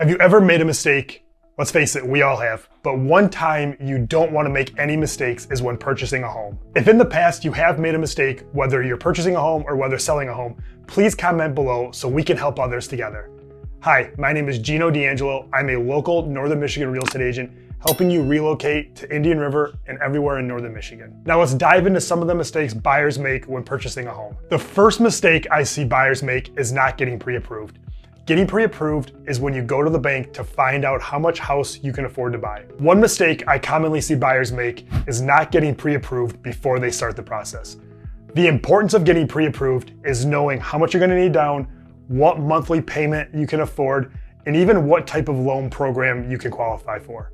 Have you ever made a mistake? Let's face it, we all have. But one time you don't want to make any mistakes is when purchasing a home. If in the past you have made a mistake, whether you're purchasing a home or whether selling a home, please comment below so we can help others together. Hi, my name is Geno D'Angelo. I'm a local Northern Michigan real estate agent helping you relocate to Indian River and everywhere in Northern Michigan. Now let's dive into some of the mistakes buyers make when purchasing a home. The first mistake I see buyers make is not getting pre-approved. Getting pre-approved is when you go to the bank to find out how much house you can afford to buy. One mistake I commonly see buyers make is not getting pre-approved before they start the process. The importance of getting pre-approved is knowing how much you're going to need down, what monthly payment you can afford, and even what type of loan program you can qualify for.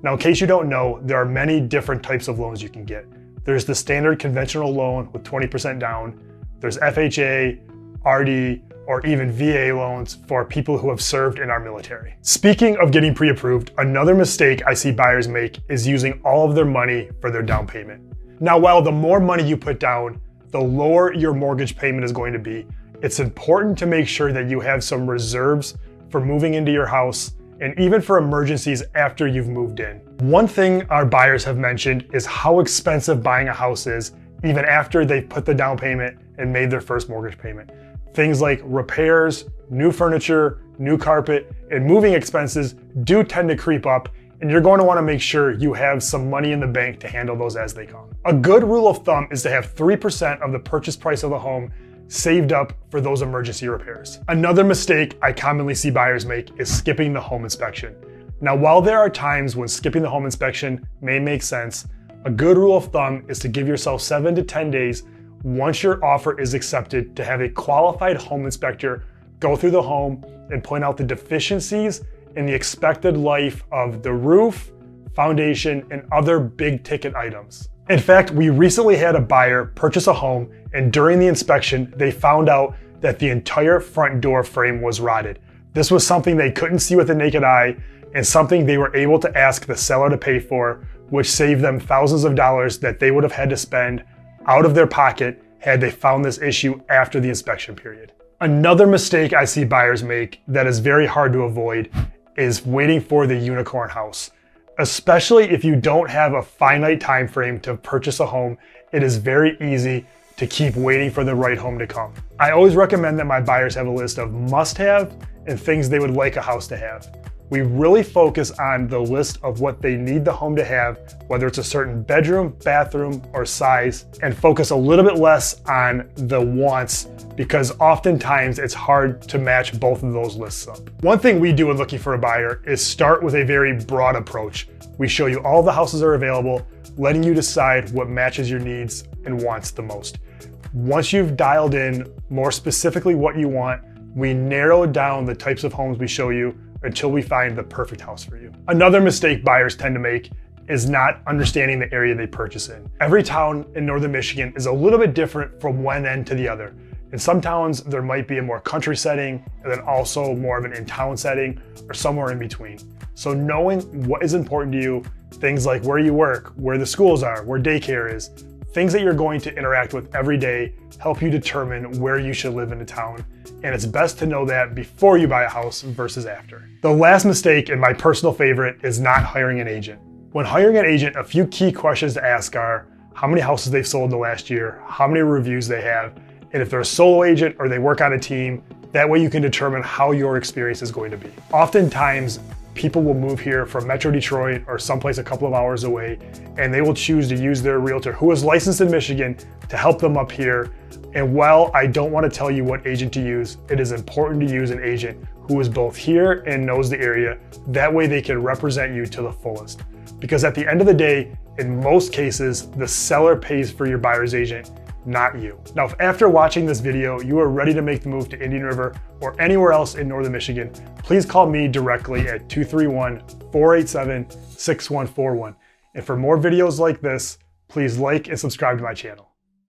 Now, in case you don't know, there are many different types of loans you can get. There's the standard conventional loan with 20% down. There's FHA, RD, or even VA loans for people who have served in our military. Speaking of getting pre-approved, another mistake I see buyers make is using all of their money for their down payment. Now, while the more money you put down, the lower your mortgage payment is going to be, it's important to make sure that you have some reserves for moving into your house and even for emergencies after you've moved in. One thing our buyers have mentioned is how expensive buying a house is even after they've put the down payment and made their first mortgage payment. Things like repairs, new furniture, new carpet, and moving expenses do tend to creep up, and you're going to want to make sure you have some money in the bank to handle those as they come. A good rule of thumb is to have 3% of the purchase price of the home saved up for those emergency repairs. Another mistake I commonly see buyers make is skipping the home inspection. Now, while there are times when skipping the home inspection may make sense, a good rule of thumb is to give yourself 7 to 10 days once your offer is accepted to have a qualified home inspector go through the home and point out the deficiencies in the expected life of the roof, foundation, and other big ticket items. In fact, we recently had a buyer purchase a home, and during the inspection, they found out that the entire front door frame was rotted. This was something they couldn't see with the naked eye and something they were able to ask the seller to pay for, which saved them thousands of dollars that they would have had to spend out of their pocket had they found this issue after the inspection period. Another mistake I see buyers make that is very hard to avoid is waiting for the unicorn house. Especially if you don't have a finite time frame to purchase a home, it is very easy to keep waiting for the right home to come. I always recommend that my buyers have a list of must-have and things they would like a house to have. We really focus on the list of what they need the home to have, whether it's a certain bedroom, bathroom, or size, and focus a little bit less on the wants because oftentimes it's hard to match both of those lists up. One thing we do when looking for a buyer is start with a very broad approach. We show you all the houses are available, letting you decide what matches your needs and wants the most. Once you've dialed in more specifically what you want, we narrow down the types of homes we show you until we find the perfect house for you. Another mistake buyers tend to make is not understanding the area they purchase in. Every town in Northern Michigan is a little bit different from one end to the other. In some towns, there might be a more country setting and then also more of an in-town setting or somewhere in between. So knowing what is important to you, things like where you work, where the schools are, where daycare is, things that you're going to interact with every day help you determine where you should live in a town. And it's best to know that before you buy a house versus after. The last mistake, and my personal favorite, is not hiring an agent. When hiring an agent, a few key questions to ask are how many houses they've sold in the last year, how many reviews they have, and if they're a solo agent or they work on a team. That way you can determine how your experience is going to be. Oftentimes, people will move here from Metro Detroit or someplace a couple of hours away, and they will choose to use their realtor who is licensed in Michigan to help them up here. And while I don't want to tell you what agent to use, it is important to use an agent who is both here and knows the area. That way they can represent you to the fullest. Because at the end of the day, in most cases, the seller pays for your buyer's agent, not you. Now, if after watching this video, you are ready to make the move to Indian River or anywhere else in Northern Michigan, please call me directly at 231-487-6141. And for more videos like this, please like and subscribe to my channel.